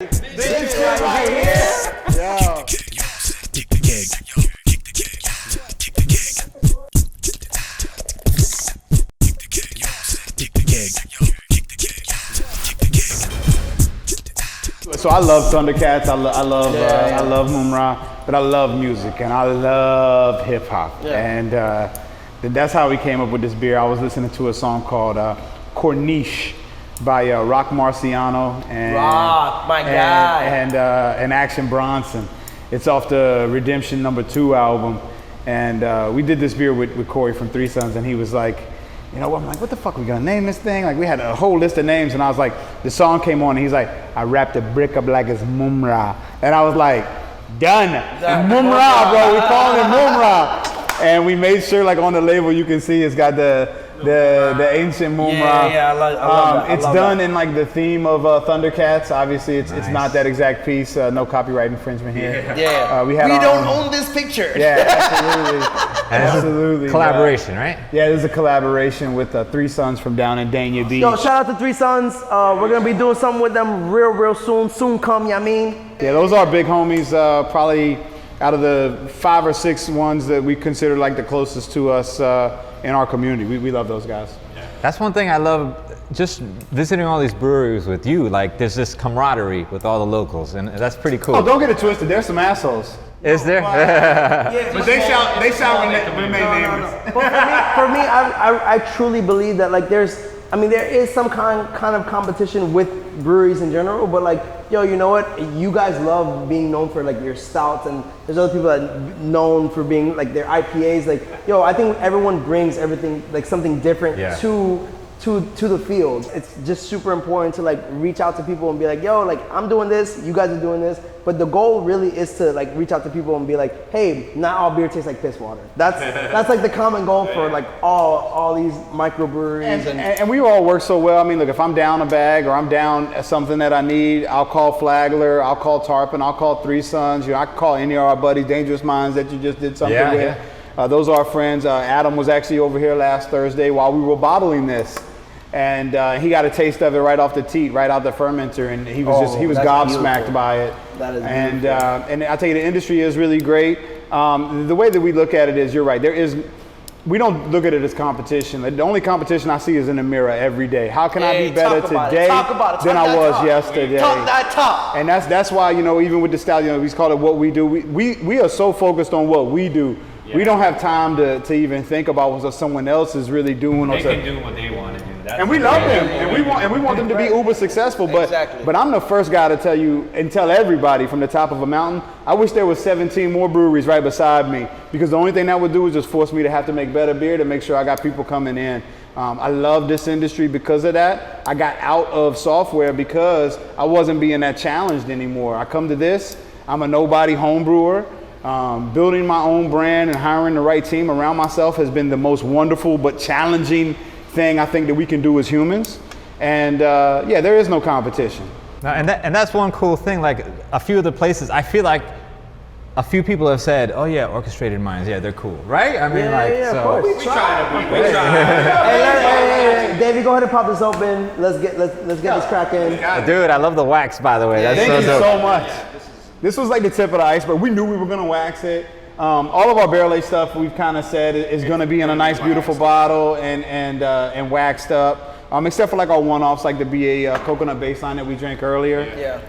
This shit right here. Yo. So I love Thundercats. I love MummRah, but I love music and I love hip hop. Yeah. And that's how we came up with this beer. I was listening to a song called Corniche by Rock Marciano and and Action Bronson. It's off the Redemption #2 album, and we did this beer with Corey from Three Sons, and he was like, you know, I'm like, what the fuck are we gonna name this thing? Like, we had a whole list of names, and I was like, the song came on, and he's like, I wrapped a brick up like it's MummRah, and I was like, done, MummRah, bro. We calling it MummRah, and we made sure, like, on the label you can see it's got the ancient MummRah. Yeah, I love that. It's done in like the theme of Thundercats. Obviously, it's not that exact piece. No copyright infringement here. Yeah. We don't own this picture. Yeah, absolutely. Collaboration, right? Yeah, this is a collaboration with Three Sons from down in Dania Beach. Yo, shout out to Three Sons. We're gonna be doing something with them real soon. Soon come, you know what I mean? Yeah, those are big homies. Probably out of the 5 or 6 ones that we consider like the closest to us in our community. We love those guys. Yeah. That's one thing I love, just visiting all these breweries with you. Like, there's this camaraderie with all the locals, and that's pretty cool. Oh, don't get it twisted. There's some assholes. Is there? Yeah, but they sound nameless. But for me, I truly believe that like there is some kind of competition with breweries in general, but like, yo, you know what? You guys love being known for like your stouts, and there's other people that are known for being like their IPAs. Like, yo, I think everyone brings everything, like something different to the field. It's just super important to like reach out to people and be like, yo, like I'm doing this, you guys are doing this. But the goal really is to like reach out to people and be like, hey, not all beer tastes like piss water. That's like the common goal for like all these microbreweries. And we all work so well. I mean, look, if I'm down a bag or I'm down something that I need, I'll call Flagler, I'll call Tarpon, I'll call Three Sons. You know, I can call any of our buddies, Dangerous Minds that you just did something with. Yeah. Those are our friends. Adam was actually over here last Thursday while we were bottling this. And he got a taste of it right off the teat, right out the fermenter, and he was gobsmacked by it. That is and I tell you, the industry is really great. The way that we look at it is, you're right. We don't look at it as competition. The only competition I see is in the mirror every day. How can I be better today than I was yesterday? Talk that talk. And that's why, you know, even with the style, you know, we call it what we do. We are so focused on what we do. Yeah. We don't have time to even think about what someone else is really doing. They can do what they want to do. And we love them, and we want them to be uber successful. But I'm the first guy to tell you and tell everybody from the top of a mountain, I wish there was 17 more breweries right beside me, because the only thing that would do is just force me to have to make better beer to make sure I got people coming in. I love this industry because of that. I got out of software because I wasn't being that challenged anymore. I come to this, I'm a nobody home brewer. Building my own brand and hiring the right team around myself has been the most wonderful but challenging thing I think that we can do as humans. And yeah, there is no competition. No, and that's one cool thing. Like, a few of the places, I feel like a few people have said, oh yeah, Orchestrated Minds, yeah, they're cool, right? I mean, so. We try. Hey, Davey, go ahead and pop this open. Let's get this cracking. Dude, I love the wax, by the way. That's Thank you dope. so much. This was like the tip of the iceberg. We knew we were gonna wax it. All of our barrel aged stuff, we've kind of said is gonna be in a nice, beautiful bottle and waxed up. Except for like our one-offs, like the BA coconut baseline that we drank earlier. Yeah.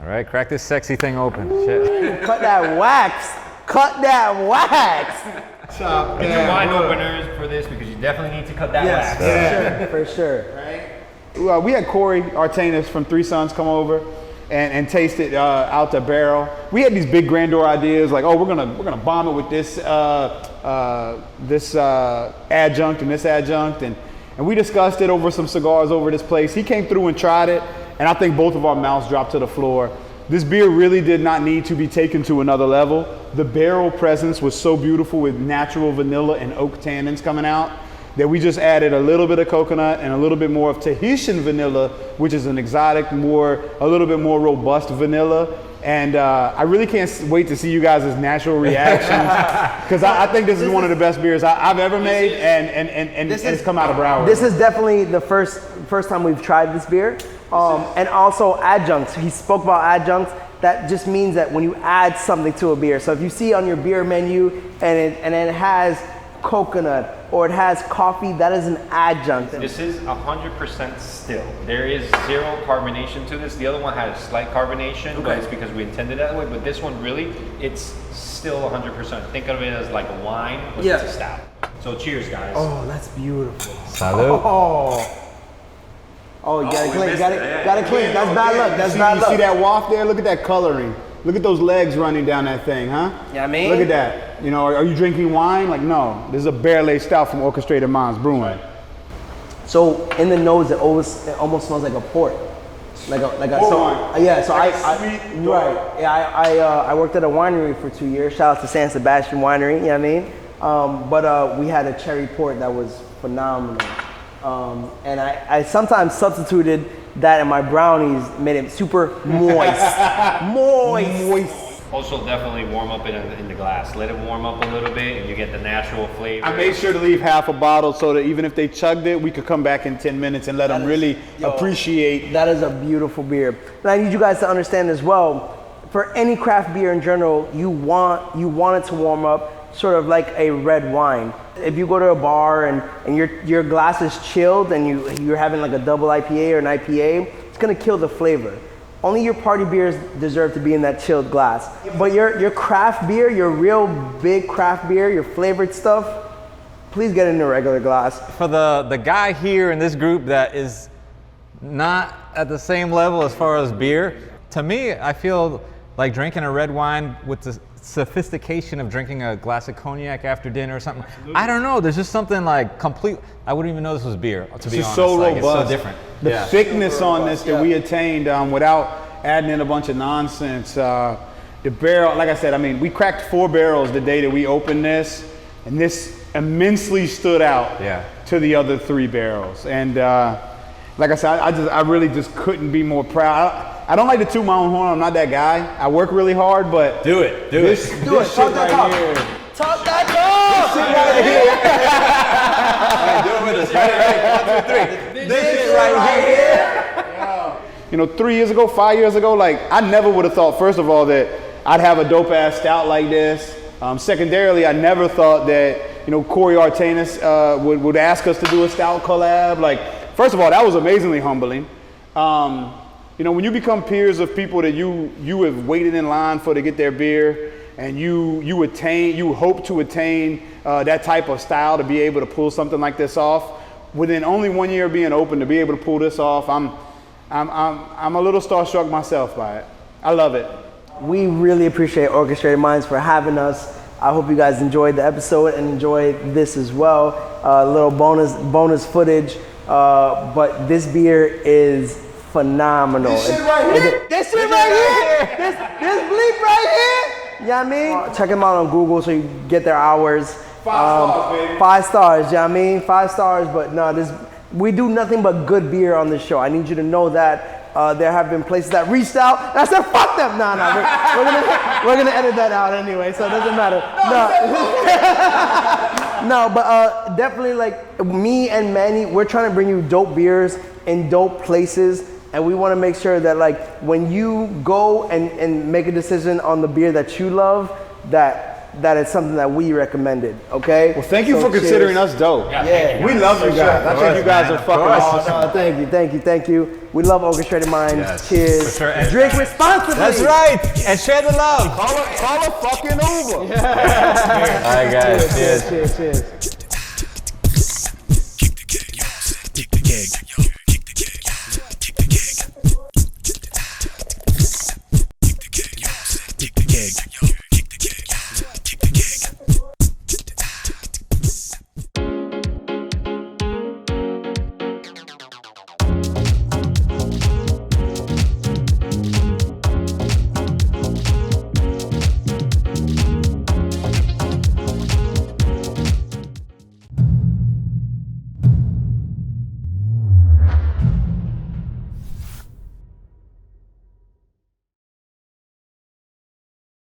All right, crack this sexy thing open. Shit. Cut that wax. Cut that wax. Get your wine openers for this, because you definitely need to cut that wax. Yeah. For sure. Right. We had Corey Artanis from Three Sons come over and taste it out the barrel. We had these big grandeur ideas, like, oh, we're gonna bomb it with this adjunct and this adjunct, and we discussed it over some cigars over this place. He came through and tried it, and I think both of our mouths dropped to the floor. This beer really did not need to be taken to another level. The barrel presence was so beautiful with natural vanilla and oak tannins coming out that we just added a little bit of coconut and a little bit more of Tahitian vanilla, which is an exotic, a little bit more robust vanilla. And I really can't wait to see you guys' natural reactions, because I think this is one of the best beers I've ever made, and it's come out of Broward. This is definitely the first time we've tried this beer. And also adjuncts. He spoke about adjuncts. That just means that when you add something to a beer. So if you see on your beer menu and it has coconut or it has coffee, that is an adjunct. This is 100% still. There is zero carbonation to this. The other one had a slight carbonation, but it's because we intended that way. But this one really, it's still 100%. Think of it as like a wine, but it's a stout. So cheers, guys. Oh, that's beautiful. Salud. Oh, you gotta clink, gotta clink. That's bad luck. That's bad You luck. see that waft there? Look at that coloring. Look at those legs running down that thing, huh? Yeah, I mean. Look at that. You know, are you drinking wine? Like, no. This is a barrel-aged stout from Orchestrated Minds Brewing. So in the nose, it almost smells like a port. Like a wine. Yeah, so Like I a sweet right. Yeah, I worked at a winery for 2 years. Shout out to San Sebastian Winery, you know what I mean? But we had a cherry port that was phenomenal. And I sometimes substituted that in my brownies, made it super moist. moist. Also, definitely warm up in the glass. Let it warm up a little bit, and you get the natural flavor. I made sure to leave half a bottle so that even if they chugged it, we could come back in 10 minutes and let them really appreciate. That is a beautiful beer. And I need you guys to understand as well, for any craft beer in general, you want it to warm up sort of like a red wine. If you go to a bar and your glass is chilled and you're having like a double IPA or an IPA, it's gonna kill the flavor. Only your party beers deserve to be in that chilled glass. But your craft beer, your real big craft beer, your flavored stuff, please get in a regular glass. For the guy here in this group that is not at the same level as far as beer, to me, I feel like drinking a red wine with the sophistication of drinking a glass of cognac after dinner or something. Absolutely. I don't know. There's just something like complete. I wouldn't even know this was beer. To be honest, so like, robust. it's so different. The thickness on this that we attained without adding in a bunch of nonsense. The barrel, like I said, I mean, we cracked 4 barrels the day that we opened this, and this immensely stood out to the other 3 barrels. And like I said, I really just couldn't be more proud. I don't like to toot my own horn. I'm not that guy. I work really hard, but do it. This shit right here. Talk that talk. Do it with us. Right, 1, 2, 3. This shit right here. You know, 3 years ago, 5 years ago, like I never would have thought, first of all, that I'd have a dope ass stout like this. Secondarily, I never thought that, you know, Corey Artanis would ask us to do a stout collab. Like, first of all, that was amazingly humbling. You know, when you become peers of people that you have waited in line for to get their beer, and you hope to attain that type of style to be able to pull something like this off, within only 1 year of being open to be able to pull this off, I'm a little starstruck myself by it. I love it. We really appreciate Orchestrated Minds for having us. I hope you guys enjoyed the episode and enjoyed this as well. A little bonus footage, but this beer is phenomenal. This shit right here. This shit right here. This bleep right here. You know what I mean? Check them out on Google so you get their hours. 5 stars, baby. 5 stars, you know what I mean? 5 stars, but no, we do nothing but good beer on this show. I need you to know that. There have been places that reached out and I said, fuck them. No, we're gonna edit that out anyway, so it doesn't matter. No, but definitely like me and Manny, we're trying to bring you dope beers in dope places. And we want to make sure that like when you go and make a decision on the beer that you love, that it's something that we recommended, okay? Well, thank you for considering us dope. Yeah. We love you guys. I think you guys are fucking awesome. Thank you. We love Orchestrated Minds. Yes, Cheers. for sure. And drink responsibly. That's right. And share the love. Call a fucking Uber. All right, guys. Cheers. Cheers.